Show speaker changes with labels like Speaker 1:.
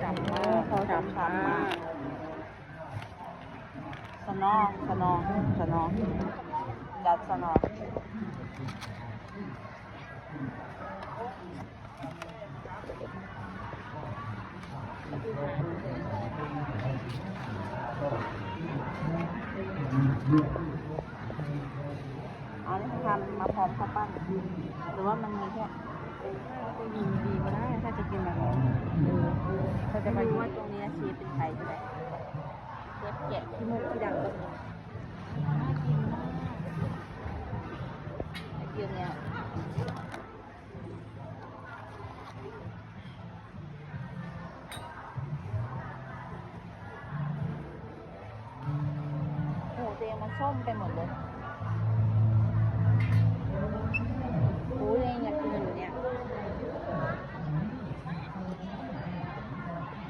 Speaker 1: ฉ่ำมากฉ่ำมากสนองยัดสนองอันนี้ทำมาพร้อมข้าวปั้นหรือว่ามันมีแค่จะมีดีก็ได้ถ้าจะกินแบบนี้ถ้าจะมาดูว่าตรงนี้ชีสเป็นไทยใช่ไหมเชฟแกะขี้มูกที่ดังก็มีน่ากินมากไอเดียเนี่ยโอ้เตียงมันส้มไปหมดเลย